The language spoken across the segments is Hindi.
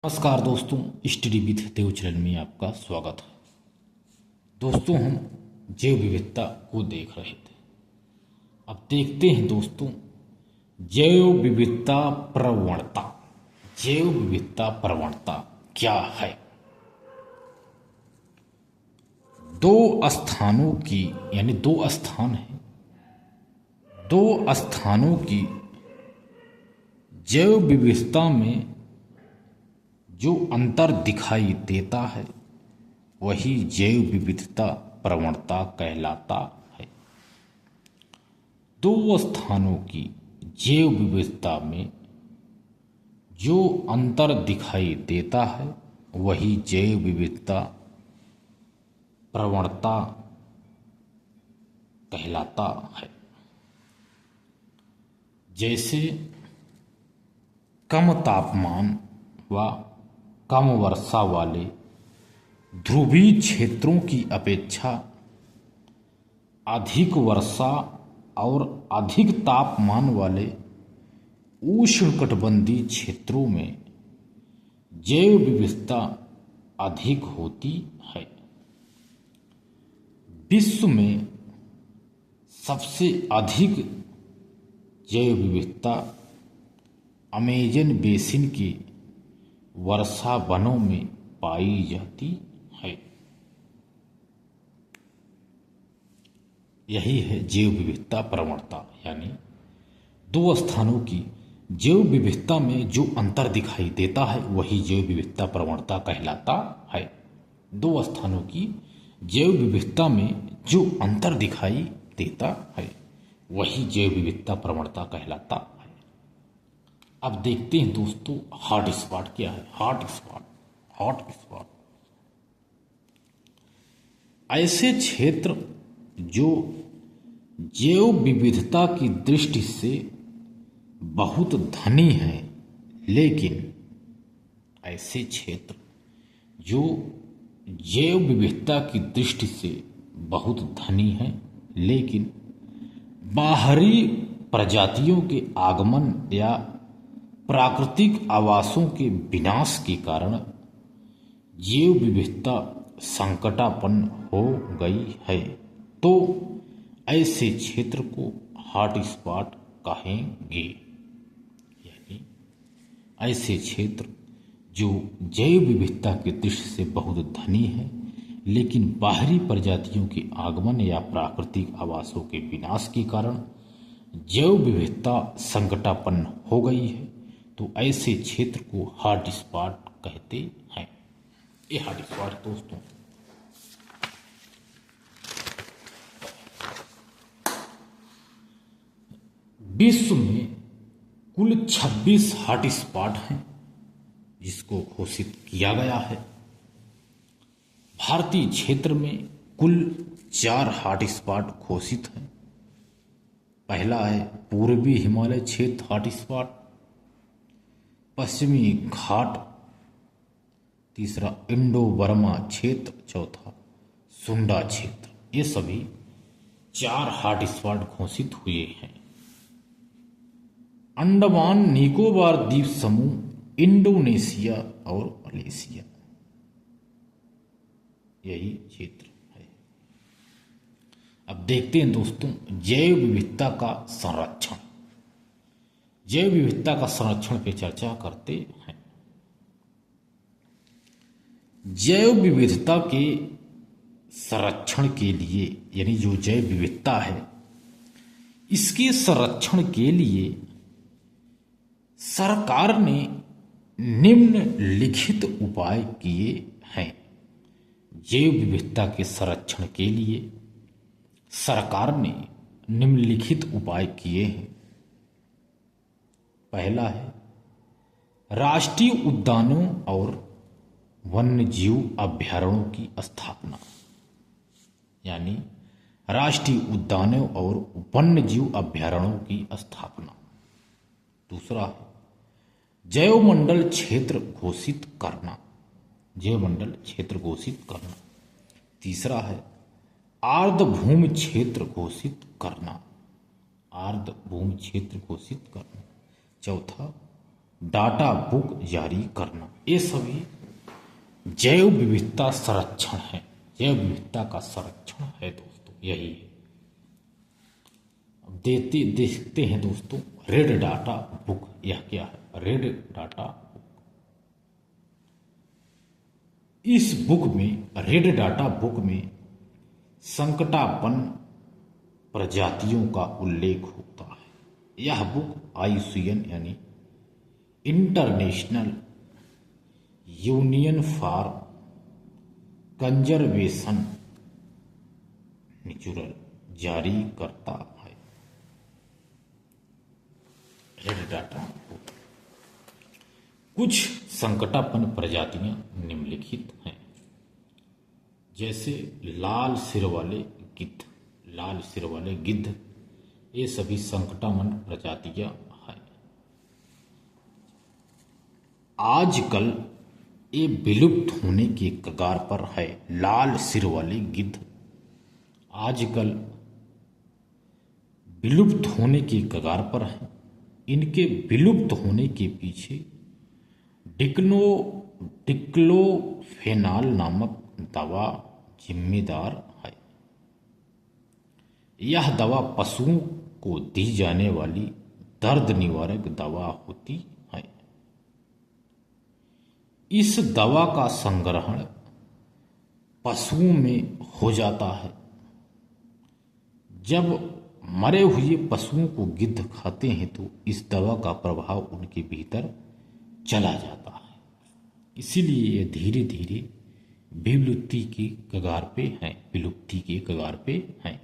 नमस्कार दोस्तों, स्टडी विद देव चैनल में आपका स्वागत है। दोस्तों, हम जैव विविधता को देख रहे थे। अब देखते हैं दोस्तों, जैव विविधता प्रवणता। जैव विविधता प्रवणता क्या है? दो स्थानों की, यानी दो स्थान है, दो स्थानों की जैव विविधता में जो अंतर दिखाई देता है वही जैव विविधता प्रवणता कहलाता है। दो स्थानों की जैव विविधता में जो अंतर दिखाई देता है वही जैव विविधता प्रवणता कहलाता है। जैसे कम तापमान व कम वर्षा वाले ध्रुवीय क्षेत्रों की अपेक्षा अधिक वर्षा और अधिक तापमान वाले उष्णकटिबंधीय क्षेत्रों में जैव विविधता अधिक होती है। विश्व में सबसे अधिक जैव विविधता अमेजन बेसिन के वर्षा वनों में पाई जाती है। यही है जैव विविधता प्रवणता, यानी दो स्थानों की जैव विविधता में जो अंतर दिखाई देता है वही जैव विविधता प्रवणता कहलाता है। दो स्थानों की जैव विविधता में जो अंतर दिखाई देता है वही जैव विविधता प्रवणता कहलाता है। अब देखते हैं दोस्तों, हॉट स्पॉट क्या है। हॉट स्पॉट ऐसे क्षेत्र जो जैव विविधता की दृष्टि से बहुत धनी है, लेकिन ऐसे क्षेत्र जो जैव विविधता की दृष्टि से बहुत धनी है लेकिन बाहरी प्रजातियों के आगमन या प्राकृतिक आवासों के विनाश के कारण जैव विविधता संकटापन्न हो गई है, तो ऐसे क्षेत्र को हॉट स्पॉट कहेंगे। यानी ऐसे क्षेत्र जो जैव विविधता की दृष्टि से बहुत धनी है लेकिन बाहरी प्रजातियों के आगमन या प्राकृतिक आवासों के विनाश के कारण जैव विविधता संकटापन्न हो गई है, तो ऐसे क्षेत्र को हॉट स्पॉट कहते हैं। ये हॉट स्पॉट दोस्तों विश्व में कुल 26 हॉट स्पॉट हैं जिसको घोषित किया गया है। भारतीय क्षेत्र में कुल 4 हॉट स्पॉट घोषित हैं। पहला है पूर्वी हिमालय क्षेत्र हॉट स्पॉट, पश्चिमी घाट, तीसरा इंडो बर्मा क्षेत्र, चौथा सुंडा क्षेत्र। ये सभी 4 हॉट स्पॉट घोषित हुए हैं। अंडमान निकोबार द्वीप समूह, इंडोनेशिया और मलेशिया, यही क्षेत्र है। अब देखते हैं दोस्तों, जैव विविधता का संरक्षण। जैव विविधता का संरक्षण पे चर्चा करते हैं। जैव विविधता के संरक्षण के लिए, यानी जो जैव विविधता है इसके संरक्षण के लिए सरकार ने निम्नलिखित उपाय किए हैं। जैव विविधता के संरक्षण के लिए सरकार ने निम्नलिखित उपाय किए हैं। पहला है राष्ट्रीय उद्यानों और वन्यजीव अभयारण्यों की स्थापना, यानी राष्ट्रीय उद्यानों और वन्यजीव अभयारण्यों की स्थापना। दूसरा है जैवमंडल क्षेत्र घोषित करना, जैवमंडल क्षेत्र घोषित करना। तीसरा है आर्द्रभूमि क्षेत्र घोषित करना, आर्द्रभूमि क्षेत्र घोषित करना। चौथा डाटा बुक जारी करना, ये सभी जैव विविधता संरक्षण है। जैव विविधता का संरक्षण है दोस्तों, यही है। अब देखते हैं दोस्तों, रेड डाटा बुक यह क्या है? रेड डाटा बुक, इस बुक में, रेड डाटा बुक में संकटापन्न प्रजातियों का उल्लेख होता है। यह बुक IUCN यानी international union for conservation natural जारी करता है। Red data book. कुछ संकटापन्न प्रजातियां निम्नलिखित हैं, जैसे लाल सिर वाले गिद्ध। लाल सिर वाले गिद्ध ये सभी संकटापन्न प्रजातियां हैं। आजकल ये विलुप्त होने के कगार पर है। लाल सिर वाले गिद्ध आजकल विलुप्त होने के कगार पर है। इनके विलुप्त होने के पीछे डिक्लोफेनाक नामक दवा जिम्मेदार है। यह दवा पशुओं को दी जाने वाली दर्द निवारक दवा होती है। इस दवा का संग्रहण पशुओं में हो जाता है। जब मरे हुए पशुओं को गिद्ध खाते हैं तो इस दवा का प्रभाव उनके भीतर चला जाता है। इसीलिए ये धीरे धीरे विलुप्ति के कगार पे हैं। विलुप्ति के कगार पे हैं।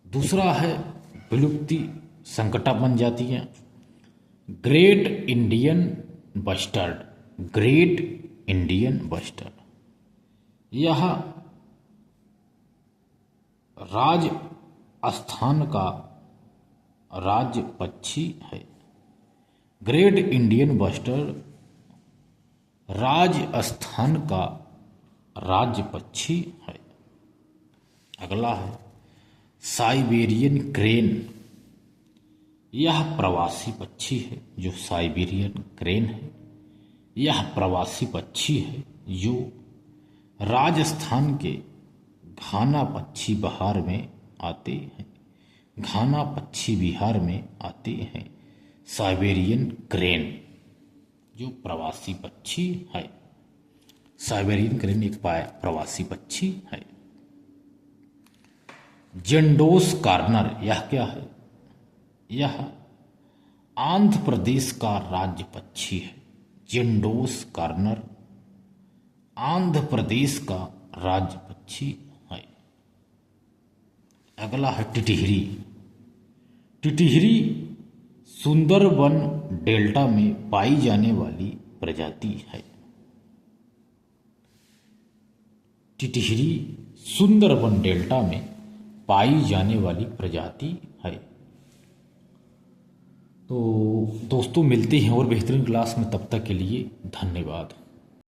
दूसरा है विलुप्ति संकटापन्न जातियां। Great Indian bustard. Great Indian bustard यह राजस्थान का राज्य पक्षी है। ग्रेट इंडियन बस्टर्ड राजस्थान का राज्य पक्षी है। अगला है साइबेरियन क्रेन। यह प्रवासी पक्षी है। जो साइबेरियन क्रेन है यह प्रवासी पक्षी है जो राजस्थान के घाना पक्षी बहार में आते हैं। घाना पक्षी बिहार में आते हैं। साइबेरियन क्रेन जो प्रवासी पक्षी है। साइबेरियन क्रेन एक प्रवासी पक्षी है। जेंडोस कॉर्नर यह क्या है? यह आंध्र प्रदेश का राज्य पक्षी है। जेंडोस कॉर्नर आंध्र प्रदेश का राज्य पक्षी है। अगला है टिटहिरी। टिटहिरी सुंदरबन डेल्टा में पाई जाने वाली प्रजाति है। टिटहिरी सुंदरबन डेल्टा में पाई जाने वाली प्रजाति है। तो दोस्तों मिलते हैं और बेहतरीन क्लास में, तब तक के लिए धन्यवाद।